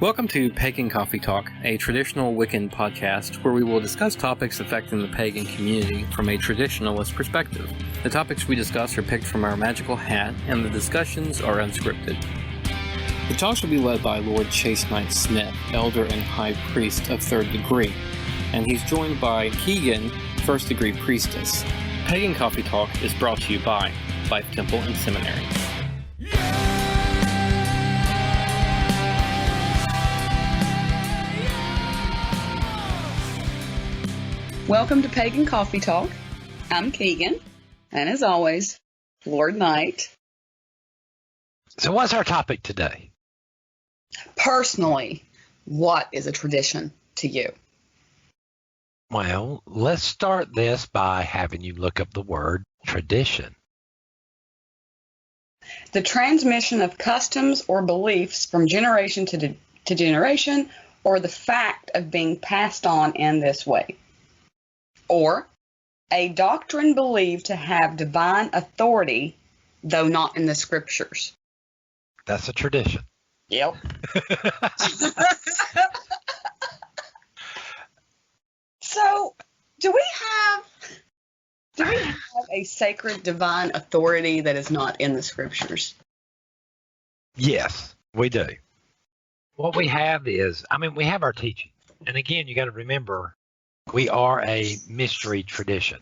Welcome to Pagan Coffee Talk, a traditional Wiccan podcast where we will discuss topics affecting the pagan community from a traditionalist perspective. The topics we discuss are picked from our magical hat, and the discussions are unscripted. The talks will be led by Lord Chase Knight Smith, Elder and High Priest of Third Degree, and he's joined by Keegan, First Degree Priestess. Pagan Coffee Talk is brought to you by Life Temple and Seminary. Welcome to Pagan Coffee Talk. I'm Keegan, and as always, Lord Knight. So what's our topic today? Personally, what is a tradition to you? Well, let's start this by having you look up the word tradition. The transmission of customs or beliefs from generation to generation, or the fact of being passed on in this way. Or a doctrine believed to have divine authority, though not in the scriptures. That's a tradition. Yep. So, do we have a sacred divine authority that is not in the scriptures? Yes, we do. What we have is, we have our teaching. And again, you got to remember, we are a mystery tradition.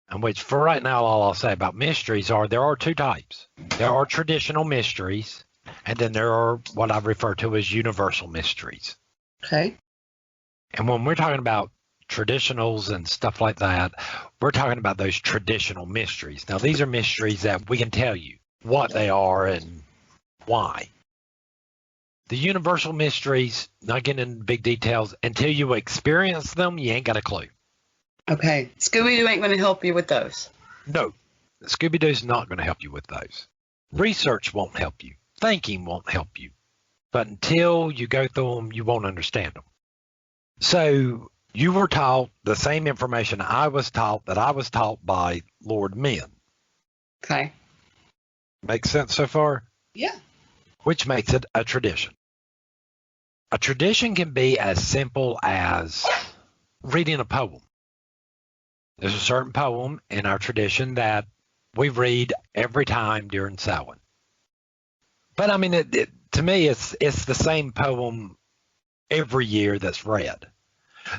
And which, for right now, all I'll say about mysteries are there are two types. There are traditional mysteries, and then there are what I refer to as universal mysteries. Okay. And when we're talking about traditionals and stuff like that, we're talking about those traditional mysteries. Now, these are mysteries that we can tell you what they are and why. The universal mysteries, not getting into big details, until you experience them, you ain't got a clue. Okay. Scooby-Doo ain't going to help you with those. No, Scooby-Doo's not going to help you with those. Research won't help you. Thinking won't help you. But until you go through them, you won't understand them. So you were taught the same information I was taught by Lord Men. Okay. Make sense so far? Yeah. Which makes it a tradition. A tradition can be as simple as reading a poem. There's a certain poem in our tradition that we read every time during Samhain. But to me, it's the same poem every year that's read.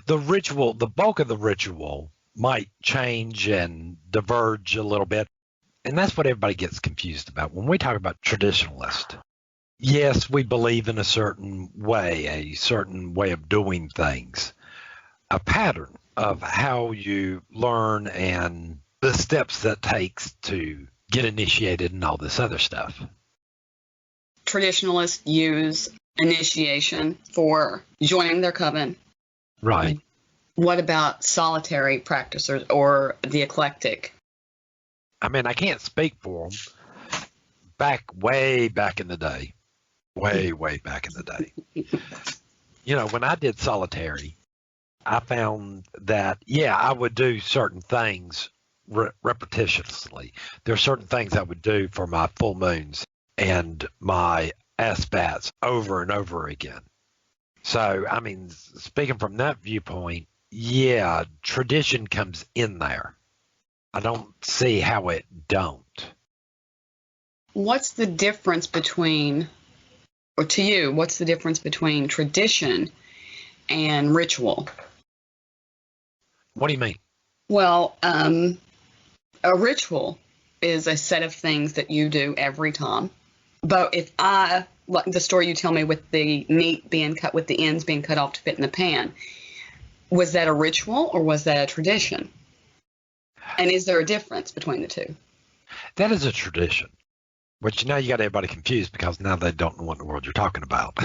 The ritual, the bulk of the ritual might change and diverge a little bit. And that's what everybody gets confused about when we talk about traditionalist. Yes, we believe in a certain way of doing things, a pattern of how you learn and the steps that takes to get initiated and all this other stuff. Traditionalists use initiation for joining their coven. Right. What about solitary practitioners or the eclectic? I can't speak for them. Way back in the day. Way back in the day. When I did solitary, I found that, I would do certain things repetitiously. There are certain things I would do for my full moons and my aspats over and over again. So, speaking from that viewpoint, tradition comes in there. I don't see how it don't. What's the difference between tradition and ritual? What do you mean? Well, a ritual is a set of things that you do every time. But like the story you tell me with the meat being cut, with the ends being cut off to fit in the pan, was that a ritual or was that a tradition? And is there a difference between the two? That is a tradition. Which now you got everybody confused because now they don't know what in the world you're talking about.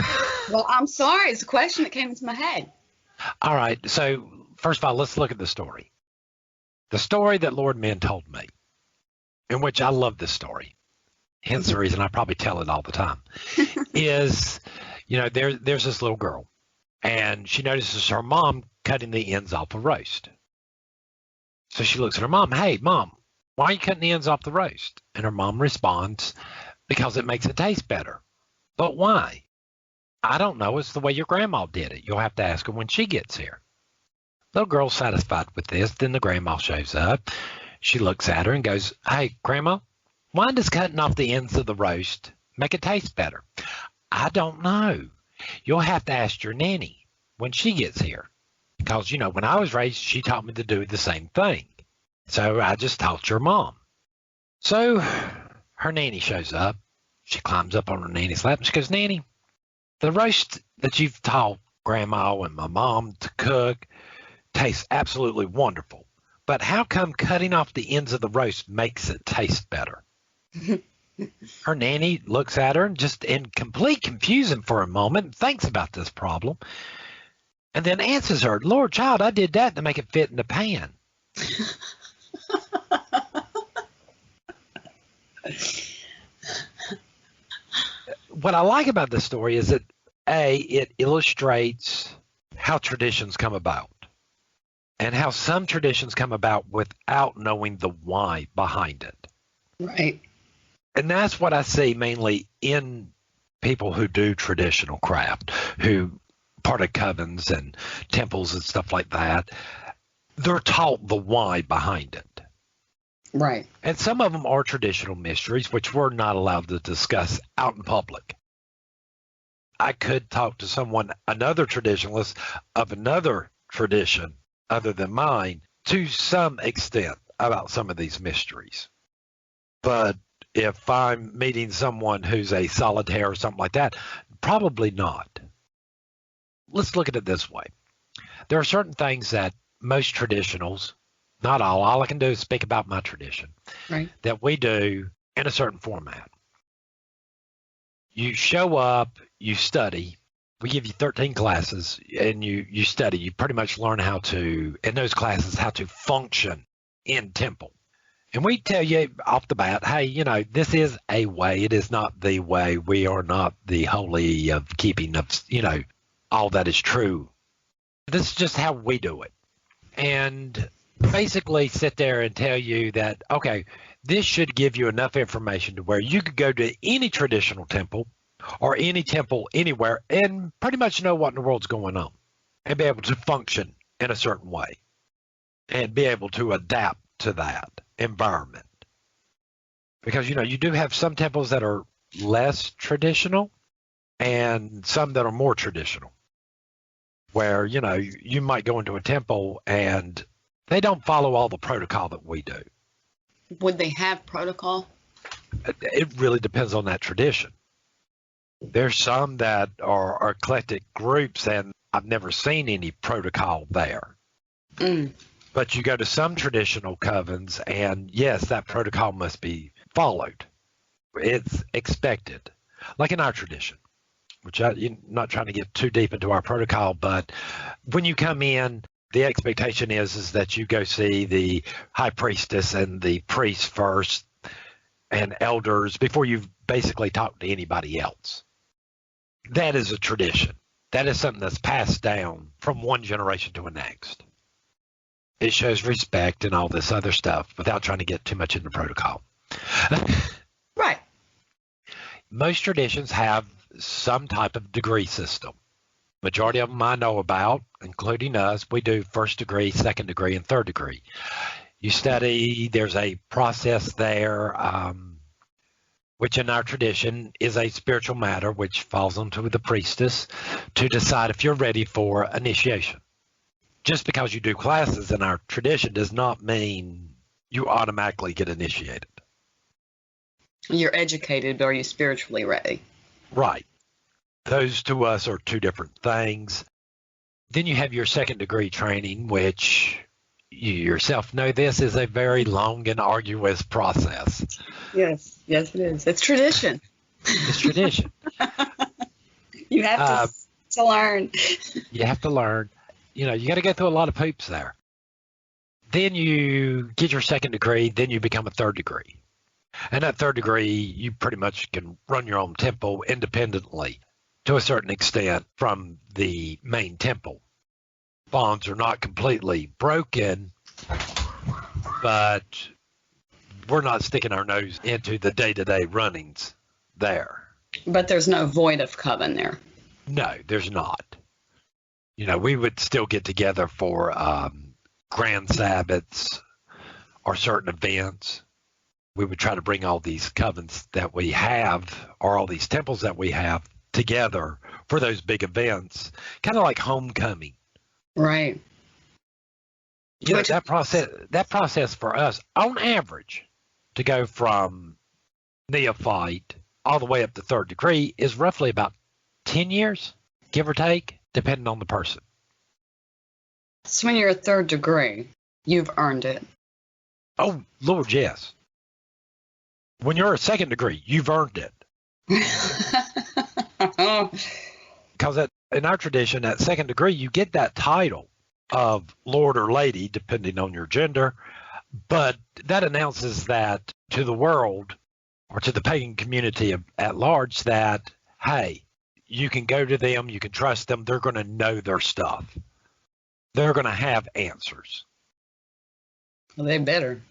Well, I'm sorry. It's a question that came into my head. All right. So first of all, let's look at the story. The story that Lord Men told me, in which I love this story, hence the reason I probably tell it all the time, is, there's this little girl, and she notices her mom cutting the ends off a roast. So she looks at her mom, "Hey, Mom, why are you cutting the ends off the roast?" And her mom responds, "Because it makes it taste better." "But why?" I don't know. It's the way your grandma did it. You'll have to ask her when she gets here. Little girl's satisfied with this. Then the grandma shows up. She looks at her and goes, "Hey, Grandma, why does cutting off the ends of the roast make it taste better?" "I don't know. You'll have to ask your nanny when she gets here. Because, when I was raised, she taught me to do the same thing. So I just taught your mom." So her nanny shows up. She climbs up on her nanny's lap and she goes, "Nanny, the roast that you've taught Grandma and my mom to cook tastes absolutely wonderful. But how come cutting off the ends of the roast makes it taste better?" Her nanny looks at her and just in complete confusion for a moment, thinks about this problem, and then answers her, "Lord, child, I did that to make it fit in the pan." What I like about this story is that, A, it illustrates how traditions come about and how some traditions come about without knowing the why behind it. Right. And that's what I see mainly in people who do traditional craft, who part of covens and temples and stuff like that. They're taught the why behind it. Right. And some of them are traditional mysteries, which we're not allowed to discuss out in public. I could talk to someone, another traditionalist of another tradition other than mine, to some extent about some of these mysteries. But if I'm meeting someone who's a solitaire or something like that, probably not. Let's look at it this way. There are certain things that most traditionals, not all I can do is speak about my tradition, Right. that we do in a certain format. You show up, you study. We give you 13 classes, and you study. You pretty much learn how to, in those classes, how to function in temple. And we tell you off the bat, hey, this is a way. It is not the way. We are not the holy of keeping of, all that is true. This is just how we do it. And basically sit there and tell you that, okay, this should give you enough information to where you could go to any traditional temple or any temple anywhere and pretty much know what in the world's going on and be able to function in a certain way and be able to adapt to that environment. Because, you do have some temples that are less traditional and some that are more traditional where, you might go into a temple and they don't follow all the protocol that we do. Would they have protocol? It really depends on that tradition. There's some that are eclectic groups, and I've never seen any protocol there. Mm. But you go to some traditional covens, and yes, that protocol must be followed. It's expected. Like in our tradition, which I'm not trying to get too deep into our protocol, but when you come in, the expectation is that you go see the high priestess and the priest first and elders before you basically talk to anybody else. That is a tradition. That is something that's passed down from one generation to the next. It shows respect and all this other stuff without trying to get too much into protocol. Right. Most traditions have some type of degree system. Majority of them I know about, including us, we do first degree, second degree, and third degree. You study, there's a process there, which in our tradition is a spiritual matter, which falls onto the priestess to decide if you're ready for initiation. Just because you do classes in our tradition does not mean you automatically get initiated. You're educated, but are you spiritually ready? Right. Those to us are two different things. Then you have your second degree training, which you yourself know this is a very long and arduous process. Yes, it is. It's tradition. It's tradition. You have to learn. You have to learn. You got to go through a lot of hoops there. Then you get your second degree, then you become a third degree. And that third degree, you pretty much can run your own temple independently to a certain extent from the main temple. Bonds are not completely broken, but we're not sticking our nose into the day-to-day runnings there. But there's no void of coven there. No, there's not. You know, we would still get together for grand Sabbaths or certain events. We would try to bring all these covens that we have, or all these temples that we have, together for those big events, kind of like homecoming. Right. You know, that process for us, on average, to go from neophyte all the way up to third degree is roughly about 10 years, give or take, depending on the person. So when you're a third degree, you've earned it. Oh, Lord, yes. When you're a second degree, you've earned it. Because in our tradition, at second degree, you get that title of Lord or Lady, depending on your gender, but that announces that to the world or to the pagan community at large that, hey, you can go to them, you can trust them, they're going to know their stuff. They're going to have answers. Well, they better.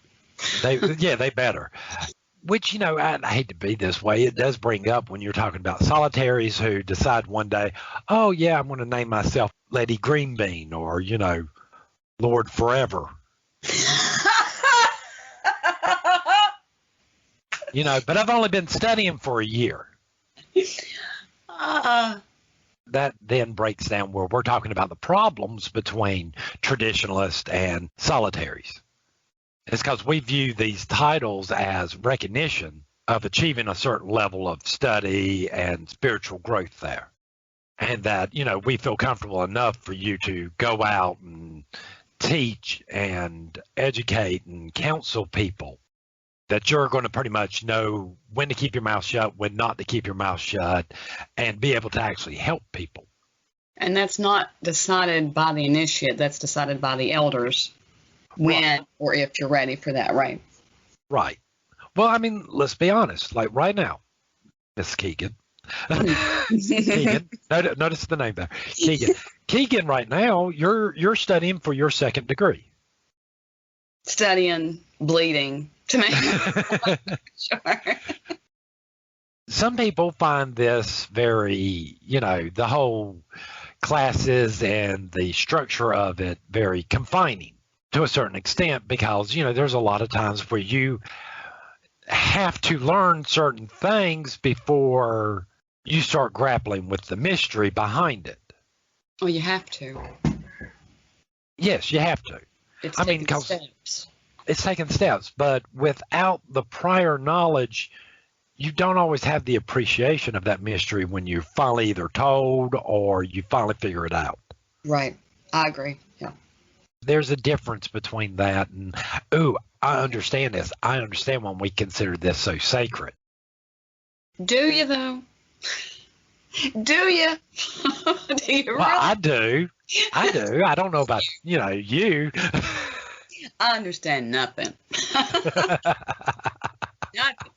They better. Which, you know, I hate to be this way. It does bring up when you're talking about solitaries who decide one day, oh, yeah, I'm going to name myself Lady Greenbean or, you know, Lord Forever. You know, but I've only been studying for a year. That then breaks down where we're talking about the problems between traditionalists and solitaries. It's because we view these titles as recognition of achieving a certain level of study and spiritual growth there. And that, you know, we feel comfortable enough for you to go out and teach and educate and counsel people that you're going to pretty much know when to keep your mouth shut, when not to keep your mouth shut, and be able to actually help people. And that's not decided by the initiate, that's decided by the elders. When or if you're ready for that, right? Right. Well, I mean, let's be honest. Like right now, Miss Keegan. Keegan. Notice the name there. Keegan. Keegan, right now, you're studying for your second degree. Studying, bleeding to make sure. Some people find this very, you know, the whole classes and the structure of it very confining to a certain extent, because, you know, there's a lot of times where you have to learn certain things before you start grappling with the mystery behind it. Oh, you have to. Yes, you have to. It's taking steps. It's taking steps, but without the prior knowledge, you don't always have the appreciation of that mystery when you're finally either told or you finally figure it out. Right. I agree. Yeah. There's a difference between that and, ooh, I understand this. I understand when we consider this so sacred. Do you, though? Do you? Do you really? Well, I do. I don't know about, you know, you. I understand nothing. Nothing.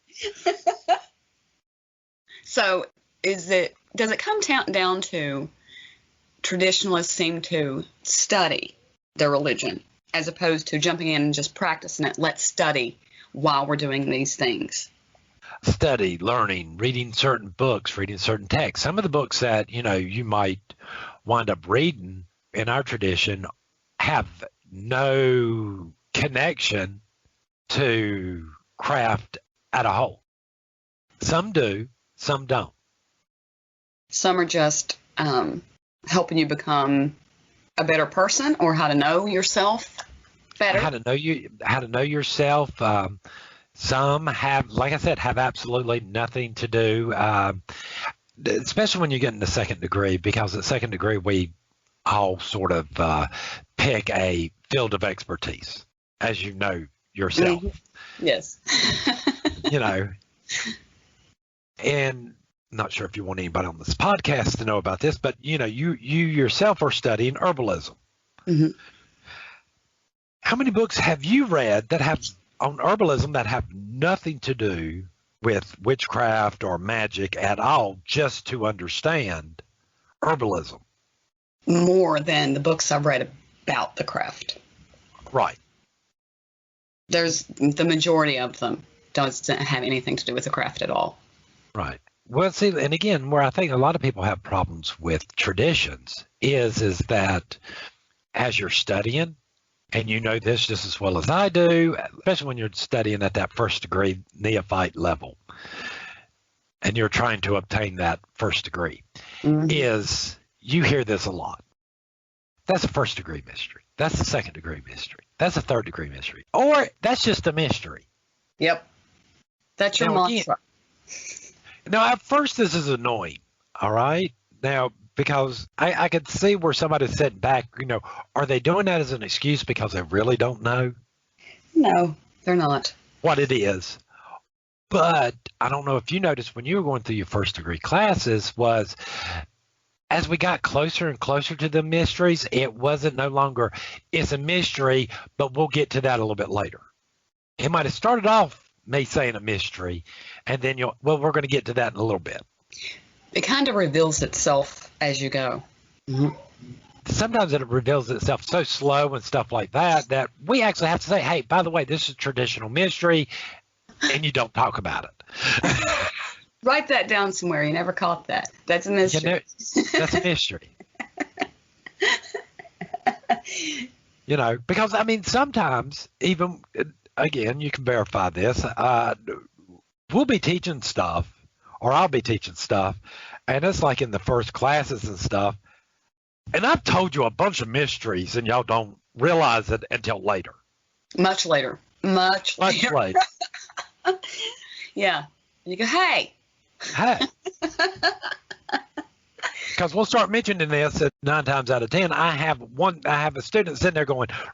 So, does it come down to traditionalists seem to study their religion as opposed to jumping in and just practicing it? Let's study while we're doing these things. Study, learning, reading certain books, reading certain texts. Some of the books that, you know, you might wind up reading in our tradition have no connection to craft at a whole. Some do, some don't. Some are just helping you become a better person, or how to know yourself better. How to know yourself. Some have, like I said, have absolutely nothing to do, especially when you get into second degree, because at second degree we all sort of pick a field of expertise, as you know yourself. Mm-hmm. Yes. You know, and not sure if you want anybody on this podcast to know about this, but, you know, you yourself are studying herbalism. Mm-hmm. How many books have you read that have on herbalism that have nothing to do with witchcraft or magic at all, just to understand herbalism? More than the books I've read about the craft. Right. There's the majority of them doesn't have anything to do with the craft at all. Right. Well, see, and again, where I think a lot of people have problems with traditions is that as you're studying, and you know this just as well as I do, especially when you're studying at that first degree neophyte level, and you're trying to obtain that first degree, is you hear this a lot. That's a first degree mystery. That's a second degree mystery. That's a third degree mystery. Or that's just a mystery. Yep. That's your mantra. Now, at first, this is annoying, all right? Now, because I could see where somebody's sitting back, are they doing that as an excuse because they really don't know? No, they're not. What it is. But I don't know if you noticed when you were going through your first degree classes was as we got closer and closer to the mysteries, it wasn't no longer, it's a mystery, but we'll get to that a little bit later. It might have started off me saying a mystery, and then we're going to get to that in a little bit. It kind of reveals itself as you go. Mm-hmm. Sometimes it reveals itself so slow and stuff like that we actually have to say, hey, by the way, this is traditional mystery, and you don't talk about it. Write that down somewhere. You never caught that. That's a mystery. That's a mystery. Because, sometimes even, again, you can verify this, we'll be teaching stuff, or I'll be teaching stuff, and it's like in the first classes and stuff, and I've told you a bunch of mysteries, and y'all don't realize it until later. Much later. Much later. Yeah. And you go, hey. Because we'll start mentioning this at 9 times out of 10. I have a student sitting there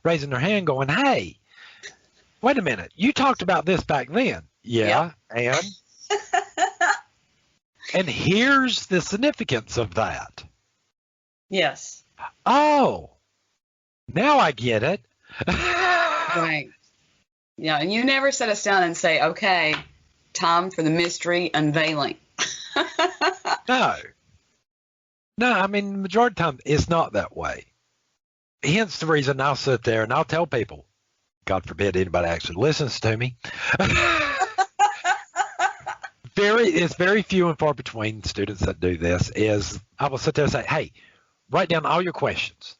raising their hand going, hey, wait a minute, you talked about this back then. Yeah. Yep. And here's the significance of that. Yes. Oh, now I get it. Right. Yeah, and you never set us down and say, okay, time for the mystery unveiling. No, the majority of the time it's not that way. Hence the reason I'll sit there and I'll tell people, God forbid anybody actually listens to me. It's very few and far between students that do this, is I will sit there and say, hey, write down all your questions.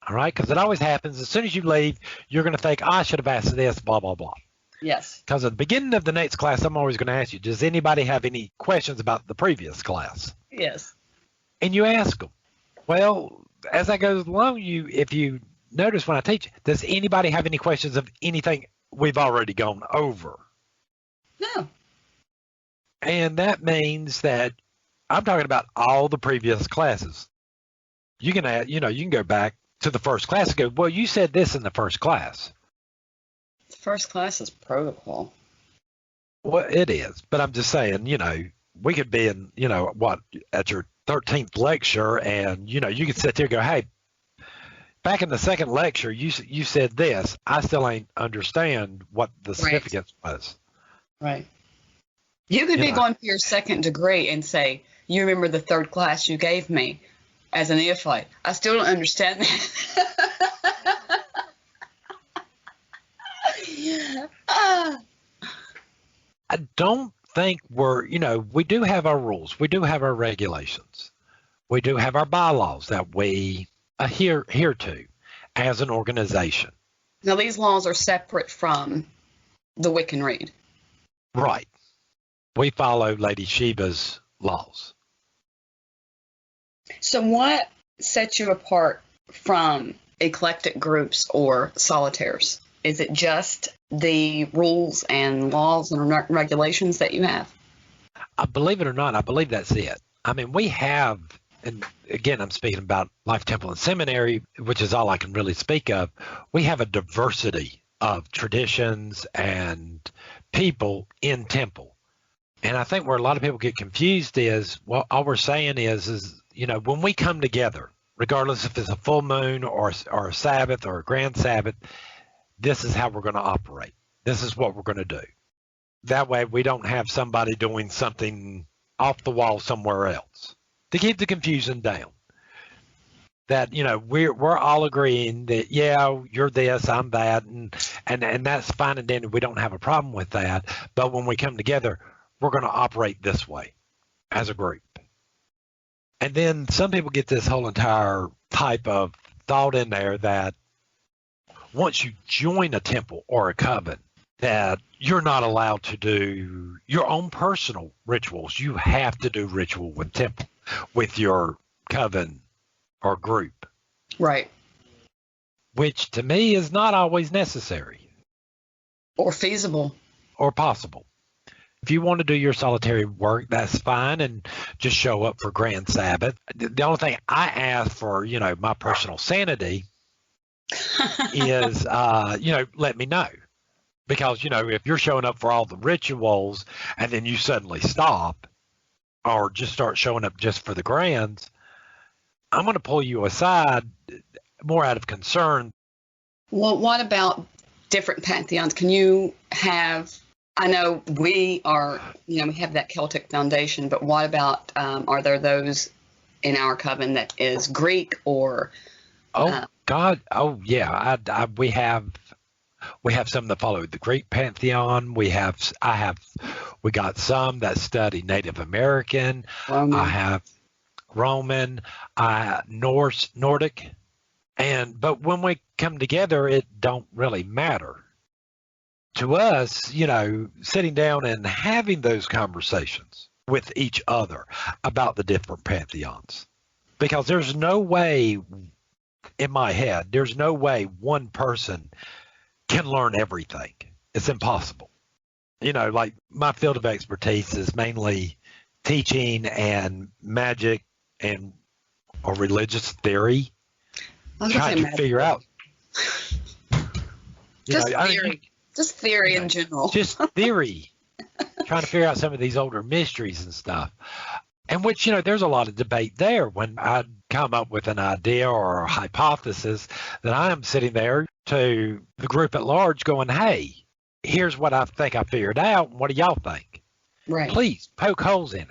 All right? Because it always happens. As soon as you leave, you're going to think, I should have asked this, blah, blah, blah. Yes. Because at the beginning of the next class, I'm always going to ask you, does anybody have any questions about the previous class? Yes. And you ask them. Well, as I go along, if you notice when I teach, does anybody have any questions of anything we've already gone over? No. And that means that I'm talking about all the previous classes. You can add, you can go back to the first class and go, well, you said this in the first class. The first class is protocol. Well, it is, but I'm just saying, we could be in, at your 13th lecture, and, you could sit there and go, hey, back in the second lecture, you said this. I still ain't understand what the significance was. Right. You could be going for your second degree and say, you remember the third class you gave me as a neophyte. I still don't understand that. I don't think we do have our rules. We do have our regulations. We do have our bylaws that we adhere to as an organization. Now, these laws are separate from the Wiccan Read. Right. We follow Lady Shiva's laws. So what sets you apart from eclectic groups or solitaires? Is it just the rules and laws and regulations that you have? Believe it or not, I believe that's it. We have, and again, I'm speaking about Life Temple and Seminary, which is all I can really speak of. We have a diversity of traditions and people in Temple. And I think where a lot of people get confused is, well, all we're saying is when we come together, regardless if it's a full moon or a Sabbath or a grand Sabbath, this is how we're going to operate. This is what we're going to do. That way we don't have somebody doing something off the wall somewhere else to keep the confusion down. That, we're all agreeing that, yeah, you're this, I'm that, and that's fine and dandy. We don't have a problem with that. But when we come together, we're going to operate this way. as a group. And then some people get this whole entire type of thought in there that once you join a temple or a coven, that you're not allowed to do your own personal rituals. You have to do ritual with temple, with your coven or group. Right. Which to me is not always necessary. Or feasible. Or possible. If you want to do your solitary work, that's fine, and just show up for Grand Sabbath. The only thing I ask for, my personal sanity is, let me know. Because, if you're showing up for all the rituals and then you suddenly stop or just start showing up just for the grands, I'm going to pull you aside more out of concern. Well, what about different pantheons? Can you have, I know we are, we have that Celtic foundation, but what about, are there those in our coven that is Greek or? God. Oh, yeah. We have some that follow the Greek pantheon. We got some that study Native American. Roman. I have Roman, Norse, Nordic. But when we come together, it don't really matter. To us, sitting down and having those conversations with each other about the different pantheons. Because there's no way, in my head, there's no way one person can learn everything. It's impossible. Like my field of expertise is mainly teaching and magic or religious theory. Trying to figure out. Just theory in general. Just theory. Trying to figure out some of these older mysteries and stuff. And which, there's a lot of debate there. When I come up with an idea or a hypothesis, that I am sitting there to the group at large going, hey, here's what I think I figured out. What do y'all think? Right. Please poke holes in it.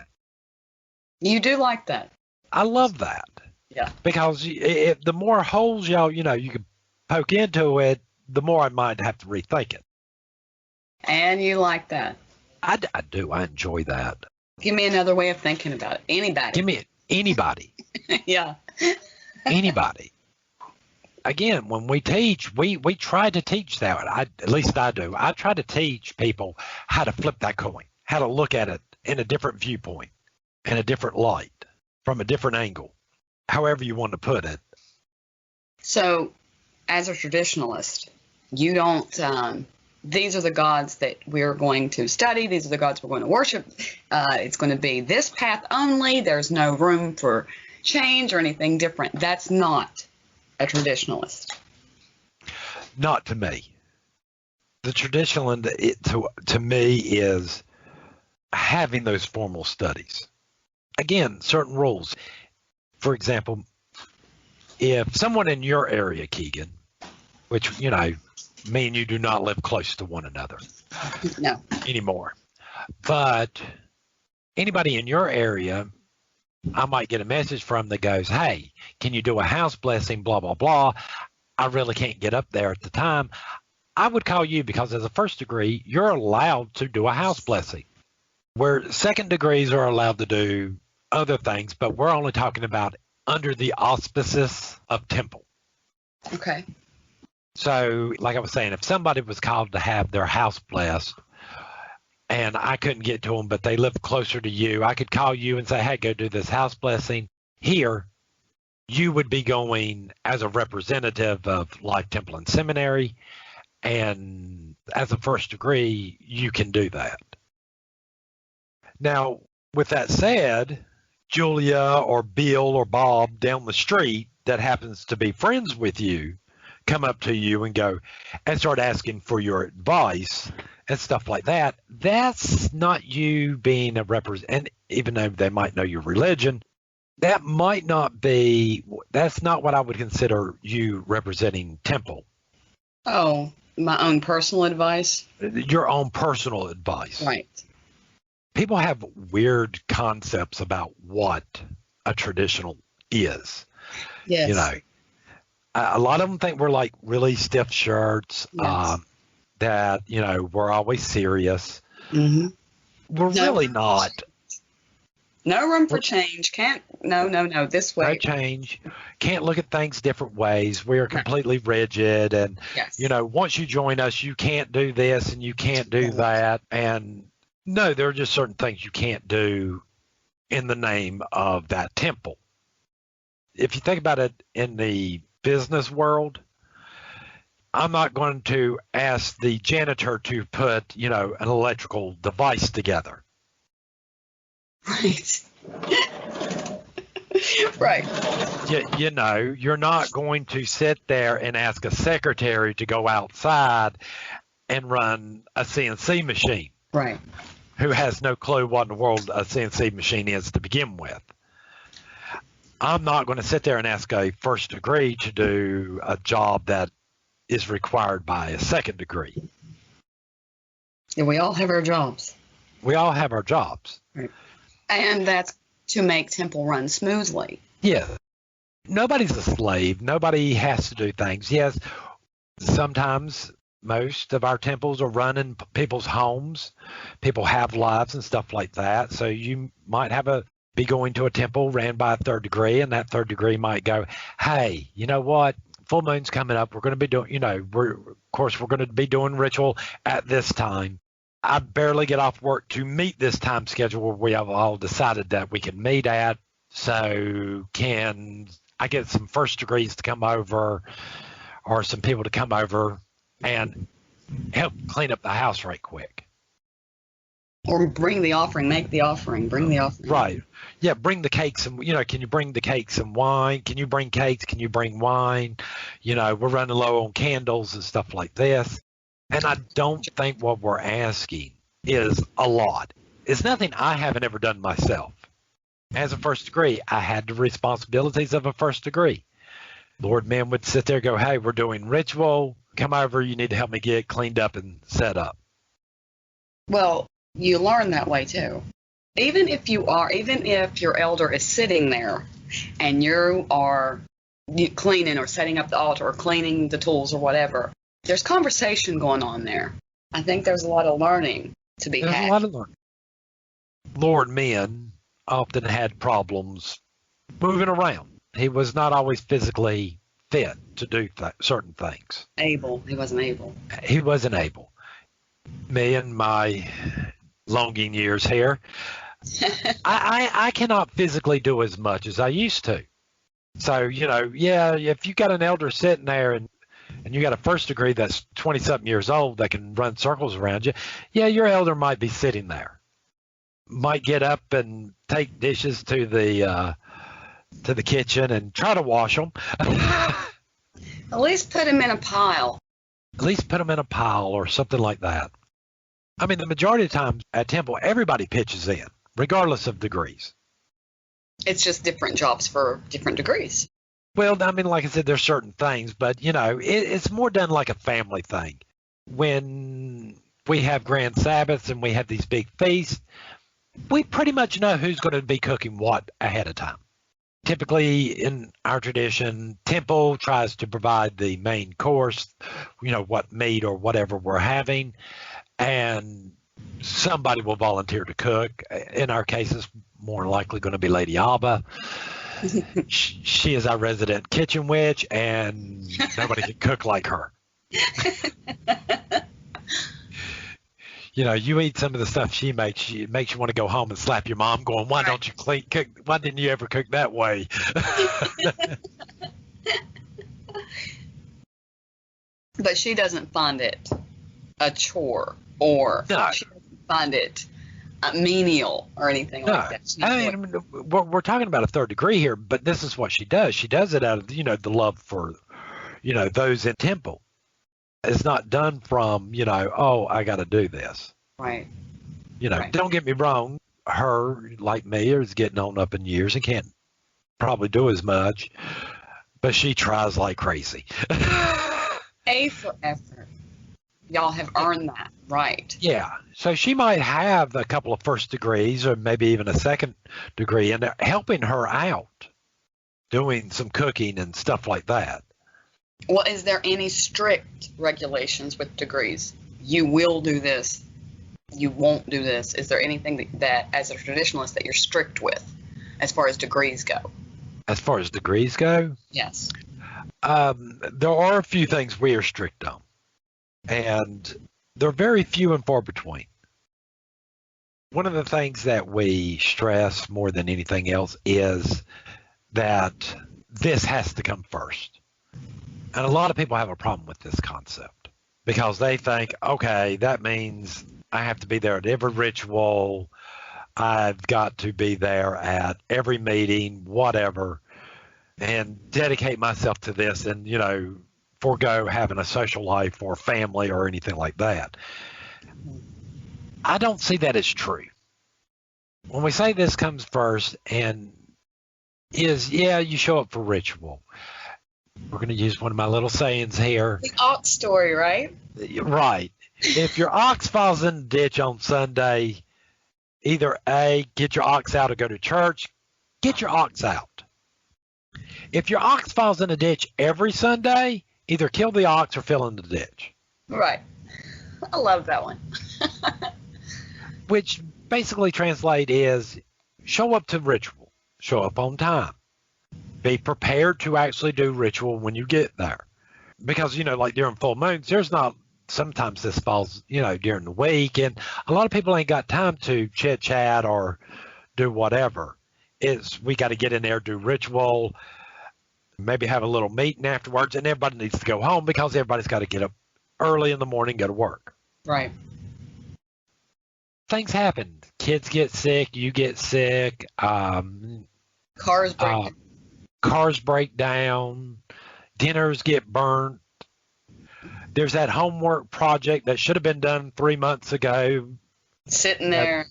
You do like that. I love that. Yeah. Because the more holes y'all, you can poke into it, the more I might have to rethink it. And you like that. I do. I enjoy that. Give me another way of thinking about it. Anybody. Give me anybody. Yeah. Anybody. Again, when we teach, we try to teach that. At least I do. I try to teach people how to flip that coin, how to look at it in a different viewpoint, in a different light, from a different angle, however you want to put it. So, as a traditionalist, you don't, these are the gods that we're going to study. These are the gods we're going to worship. It's going to be this path only. There's no room for change or anything different. That's not a traditionalist. Not to me. The traditionalist, to me, is having those formal studies. Again, certain rules. For example, if someone in your area, Keegan, which, me and you do not live close to one another. No. Anymore. But anybody in your area, I might get a message from that goes, hey, can you do a house blessing, blah, blah, blah. I really can't get up there at the time. I would call you because as a first degree, you're allowed to do a house blessing. Where second degrees are allowed to do other things, but we're only talking about under the auspices of temple. Okay. So, like I was saying, if somebody was called to have their house blessed and I couldn't get to them, but they live closer to you, I could call you and say, hey, go do this house blessing here. You would be going as a representative of Life Temple and Seminary, and as a first degree, you can do that. Now, with that said, Julia or Bill or Bob down the street that happens to be friends with you come up to you and go and start asking for your advice and stuff like that. That's not you being a representative, even though they might know your religion. That might not be, that's not what I would consider you representing temple. Oh, my own personal advice? Your own personal advice. Right. People have weird concepts about what a traditional is. Yes. A lot of them think we're like really stiff shirts, Yes. that, we're always serious. Mm-hmm. We're really not. No room for change. Can't. No. This way. No change. Can't look at things different ways. We are completely rigid. And, Yes. once you join us, you can't do this and you can't do that. And no, there are just certain things you can't do in the name of that temple. If you think about it in the business world, I'm not going to ask the janitor to put, an electrical device together. Right. Right. You're not going to sit there and ask a secretary to go outside and run a CNC machine. Right. Who has no clue what in the world a CNC machine is to begin with. I'm not going to sit there and ask a first degree to do a job that is required by a second degree. Yeah, we all have our jobs. We all have our jobs. Right. And that's to make temple run smoothly. Yeah. Nobody's a slave. Nobody has to do things. Yes, sometimes most of our temples are run in people's homes. People have lives and stuff like that. So you might be going to a temple ran by a third degree, and that third degree might go, hey, you know what? Full moon's coming up. We're going to be doing, we're going to be doing ritual at this time. I barely get off work to meet this time schedule where we have all decided that we can meet at. So can I get some first degrees to come over or some people to come over and help clean up the house right quick? Or bring the offering, make the offering, bring the offering. Right. Yeah, bring the cakes and, can you bring the cakes and wine? Can you bring cakes? Can you bring wine? We're running low on candles and stuff like this. And I don't think what we're asking is a lot. It's nothing I haven't ever done myself. As a first degree, I had the responsibilities of a first degree. Lord man would sit there and go, hey, we're doing ritual. Come over. You need to help me get cleaned up and set up. Well, you learn that way too. Even if your elder is sitting there and you are cleaning or setting up the altar or cleaning the tools or whatever, there's conversation going on there. I think there's a lot of learning to be had. There's a lot of learning. Lord men often had problems moving around. He was not always physically fit to do certain things. He wasn't able. He wasn't able. Me and my longing years here, I cannot physically do as much as I used to. So, if you got an elder sitting there and you got a first degree that's 20-something years old that can run circles around you, your elder might be sitting there. Might get up and take dishes to the kitchen and try to wash them. At least put them in a pile. At least put them in a pile or something like that. I mean, the majority of the time at temple, everybody pitches in, regardless of degrees. It's just different jobs for different degrees. Well, I mean, like I said, there's certain things, but, it's more done like a family thing. When we have grand Sabbaths and we have these big feasts, we pretty much know who's going to be cooking what ahead of time. Typically, in our tradition, temple tries to provide the main course, what meat or whatever we're having, and somebody will volunteer to cook. In our case, it's more likely going to be Lady Alba. She is our resident kitchen witch, and nobody can cook like her. You eat some of the stuff she makes. It makes you want to go home and slap your mom, going, "Why don't you cook? Why didn't you ever cook that way?" But she doesn't find it a chore, or she doesn't find it a menial or anything like that. We're talking about a third degree here, but this is what she does. She does it out of the love for those in temple. It's not done from I got to do this. Right. Right. Don't get me wrong. Her, like me, is getting on up in years and can't probably do as much, but she tries like crazy. A for effort. Y'all have earned that, right? Yeah. So she might have a couple of first degrees or maybe even a second degree, and they're helping her out, doing some cooking and stuff like that. Well, is there any strict regulations with degrees? You will do this. you won't do this? Is there anything that as a traditionalist, that you're strict with as far as degrees go? As far as degrees go, Yes. there are a few things we are strict on, and they're very few and far between. One of the things that we stress more than anything else is that this has to come first. And a lot of people have a problem with this concept because they think, okay, that means I have to be there at every ritual. I've got to be there at every meeting, whatever, and dedicate myself to this and, forego having a social life or family or anything like that. I don't see that as true. When we say this comes first and you show up for ritual. We're going to use one of my little sayings here. The ox story, right? Right. If your ox falls in the ditch on Sunday, either A, get your ox out or go to church. Get your ox out. If your ox falls in a ditch every Sunday, either kill the ox or fill in the ditch. Right. I love that one. Which basically translate is show up to ritual. Show up on time. Be prepared to actually do ritual when you get there. Because, like during full moons, sometimes this falls, during the week, and a lot of people ain't got time to chit-chat or do whatever. We got to get in there, do ritual, maybe have a little meeting afterwards, and everybody needs to go home because everybody's got to get up early in the morning, go to work. Right. Things happen. Kids get sick, you get sick. Cars break down. Dinners get burnt. There's that homework project that should have been done 3 months ago. Sitting there.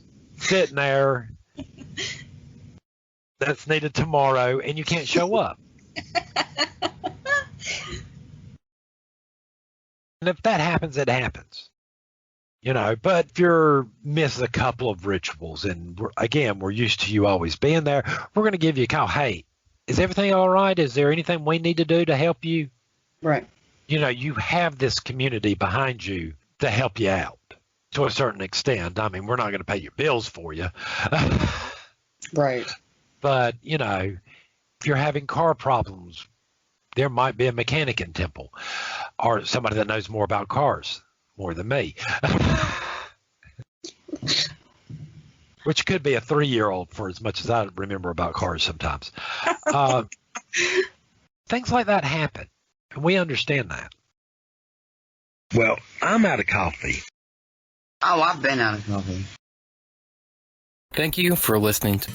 That's needed tomorrow, and you can't show up. And if that happens, it happens. But if you're missing a couple of rituals, and we're used to you always being there, we're going to give you a call. Hey, is everything all right? Is there anything we need to do to help you? Right. You have this community behind you to help you out to a certain extent. I mean, we're not going to pay your bills for you. Right. But, if you're having car problems, there might be a mechanic in Temple or somebody that knows more about cars more than me. Which could be a 3-year-old for as much as I remember about cars sometimes. Things like that happen, and we understand that. Well, I'm out of coffee. Oh, I've been out of coffee. Thank you for listening to